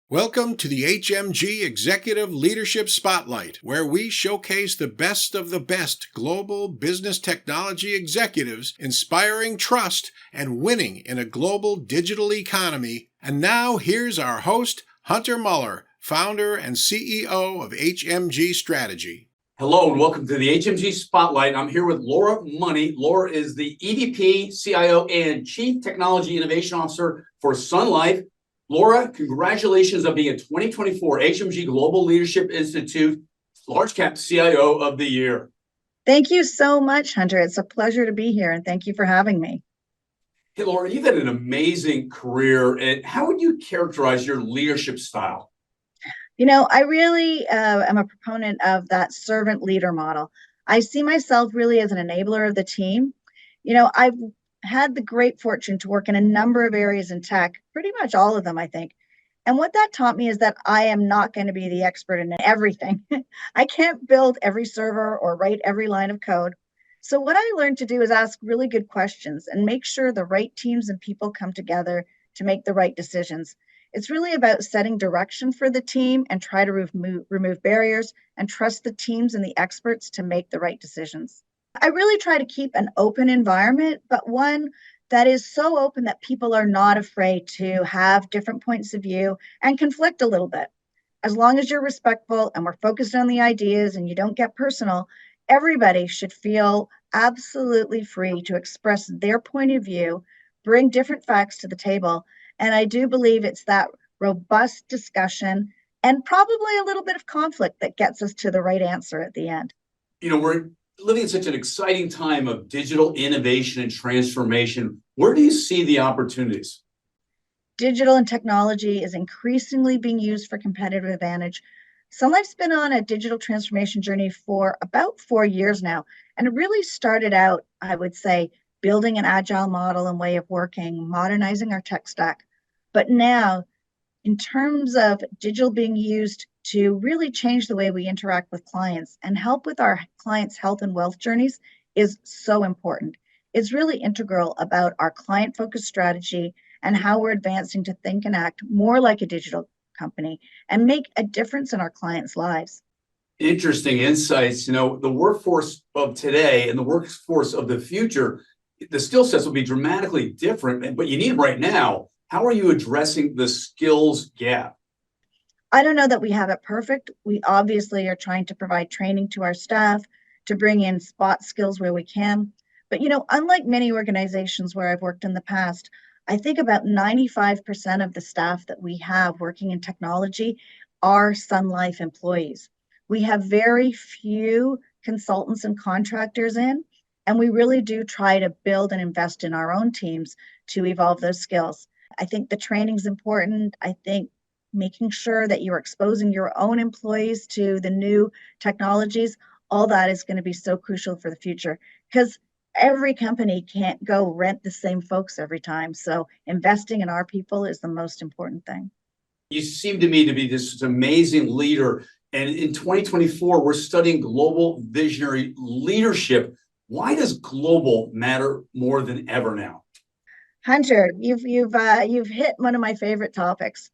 Welcome to the HMG Executive Leadership Spotlight, where we showcase the best global business technology executives inspiring trust and winning in a global digital economy. And now here's our host, Hunter Muller, founder and CEO of HMG Strategy. Hello and welcome to the HMG Spotlight. I'm here with Laura Money. Laura is the EVP, CIO, and Chief Technology Innovation Officer for Sun Life. Laura, congratulations on being a 2024 HMG Global Leadership Institute Large Cap CIO of the Year. Thank you so much, Hunter. It's a pleasure to be here, and thank you for having me. Hey, Laura, you've had an amazing career. And how would you characterize your leadership style? I really am a proponent of that servant leader model. I see myself really as an enabler of the team. I've had the great fortune to work in a number of areas in tech, pretty much all of them, I think. And what that taught me is that I am not going to be the expert in everything. I can't build every server or write every line of code. So what I learned to do is ask really good questions and make sure the right teams and people come together to make the right decisions. It's really about setting direction for the team and try to remove barriers and trust the teams and the experts to make the right decisions. I really try to keep an open environment, but one that is so open that people are not afraid to have different points of view and conflict a little bit. As long as you're respectful and we're focused on the ideas and you don't get personal, everybody should feel absolutely free to express their point of view, bring different facts to the table. And I do believe it's that robust discussion and probably a little bit of conflict that gets us to the right answer at the end. We're living in such an exciting time of digital innovation and transformation. Where do you see the opportunities? Digital and technology is increasingly being used for competitive advantage. Sun Life's been on a digital transformation journey for about 4 years now, and it really started out, I would say, building an agile model and way of working, modernizing our tech stack. But now, in terms of digital being used to really change the way we interact with clients and help with our clients' health and wealth journeys is so important. It's really integral about our client-focused strategy and how we're advancing to think and act more like a digital company and make a difference in our clients' lives. Interesting insights. The workforce of today and the workforce of the future, the skill sets will be dramatically different, but you need them right now. How are you addressing the skills gap? I don't know that we have it perfect. We obviously are trying to provide training to our staff to bring in spot skills where we can. But, unlike many organizations where I've worked in the past, I think about 95% of the staff that we have working in technology are Sun Life employees. We have very few consultants and contractors in, and we really do try to build and invest in our own teams to evolve those skills. I think the training's important. I think making sure that you're exposing your own employees to the new technologies, all that is going to be so crucial for the future because every company can't go rent the same folks every time. So investing in our people is the most important thing. You seem to me to be this amazing leader. And in 2024, we're studying global visionary leadership. Why does global matter more than ever now? Hunter, you've hit one of my favorite topics.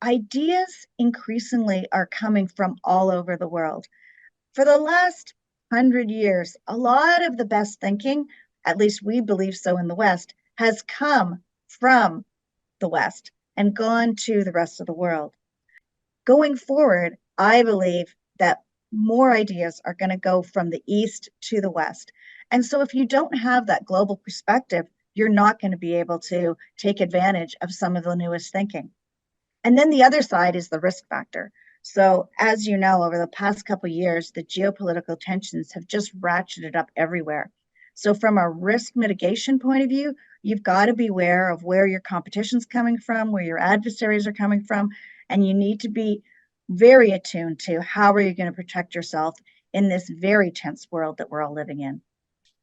Ideas increasingly are coming from all over the world. For the last 100 years, a lot of the best thinking, at least we believe so in the West, has come from the West and gone to the rest of the world. Going forward, I believe that more ideas are going to go from the East to the West. And so if you don't have that global perspective, you're not going to be able to take advantage of some of the newest thinking. And then the other side is the risk factor. So as you know, over the past couple of years, the geopolitical tensions have just ratcheted up everywhere. So from a risk mitigation point of view, you've got to be aware of where your competition's coming from, where your adversaries are coming from, and you need to be very attuned to how are you going to protect yourself in this very tense world that we're all living in.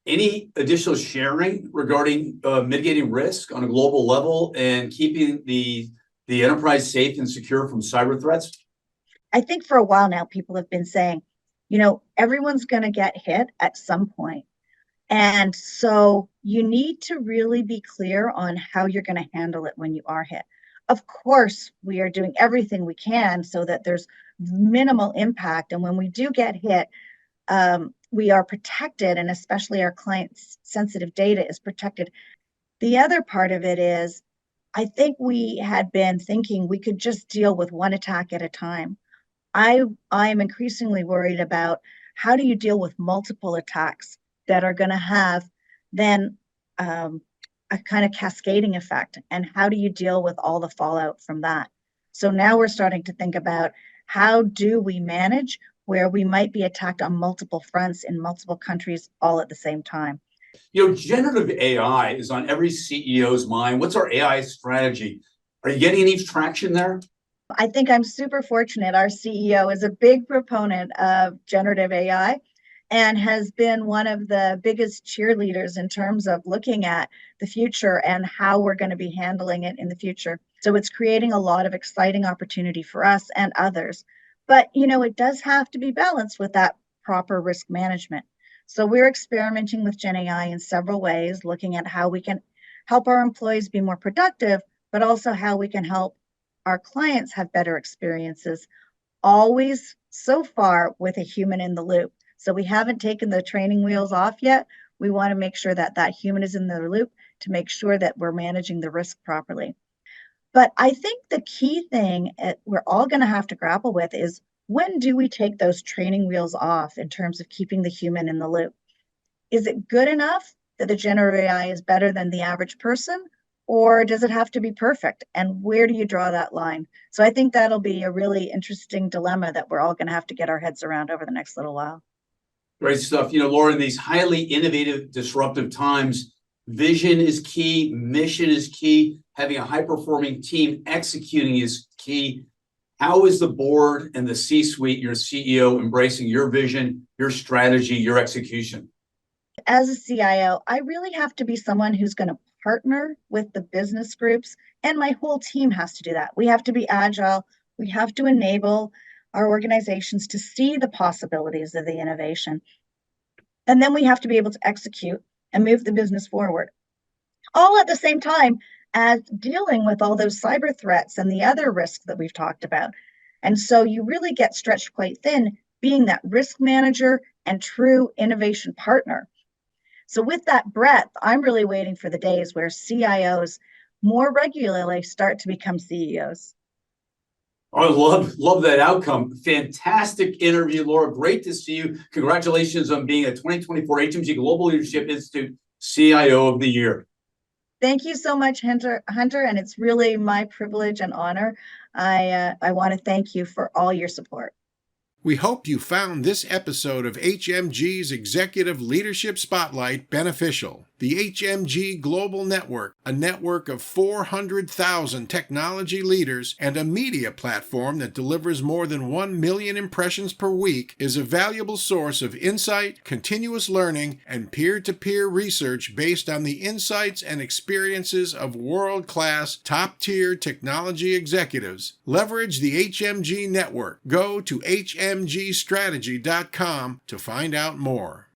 Any additional sharing regarding mitigating risk on a global level and keeping the enterprise safe and secure from cyber threats? I think for a while now, people have been saying, everyone's going to get hit at some point. And so you need to really be clear on how you're going to handle it when you are hit. Of course, we are doing everything we can so that there's minimal impact. And when we do get hit, we are protected, and especially our clients' sensitive data is protected. The other part of it is, I think we had been thinking we could just deal with one attack at a time. I'm increasingly worried about how do you deal with multiple attacks that are going to have then a kind of cascading effect, and how do you deal with all the fallout from that? So now we're starting to think about how do we manage where we might be attacked on multiple fronts in multiple countries all at the same time. Generative AI is on every CEO's mind. What's our AI strategy? Are you getting any traction there? I think I'm super fortunate. Our CEO is a big proponent of generative AI and has been one of the biggest cheerleaders in terms of looking at the future and how we're going to be handling it in the future. So it's creating a lot of exciting opportunity for us and others. But, it does have to be balanced with that proper risk management. So we're experimenting with Gen AI in several ways, looking at how we can help our employees be more productive, but also how we can help our clients have better experiences, always so far with a human in the loop. So we haven't taken the training wheels off yet. We want to make sure that that human is in the loop to make sure that we're managing the risk properly. But I think the key thing we're all going to have to grapple with is, when do we take those training wheels off in terms of keeping the human in the loop? Is it good enough that the generative AI is better than the average person? Or does it have to be perfect? And where do you draw that line? So I think that'll be a really interesting dilemma that we're all going to have to get our heads around over the next little while. Great stuff. Laura, in these highly innovative, disruptive times, vision is key, mission is key, having a high-performing team executing is key. How is the board and the C-suite, your CEO, embracing your vision, your strategy, your execution? As a CIO, I really have to be someone who's going to partner with the business groups, and my whole team has to do that. We have to be agile. We have to enable our organizations to see the possibilities of the innovation. And then we have to be able to execute and move the business forward, all at the same time as dealing with all those cyber threats and the other risks that we've talked about. And so you really get stretched quite thin being that risk manager and true innovation partner. So with that breadth, I'm really waiting for the days where CIOs more regularly start to become CEOs. I love that outcome. Fantastic interview, Laura. Great to see you. Congratulations on being a 2024 HMG Global Leadership Institute CIO of the Year. Thank you so much, Hunter, and it's really my privilege and honor. I want to thank you for all your support. We hope you found this episode of HMG's Executive Leadership Spotlight beneficial. The HMG Global Network, a network of 400,000 technology leaders and a media platform that delivers more than 1 million impressions per week, is a valuable source of insight, continuous learning, and peer-to-peer research based on the insights and experiences of world-class, top-tier technology executives. Leverage the HMG network. Go to hmgstrategy.com to find out more.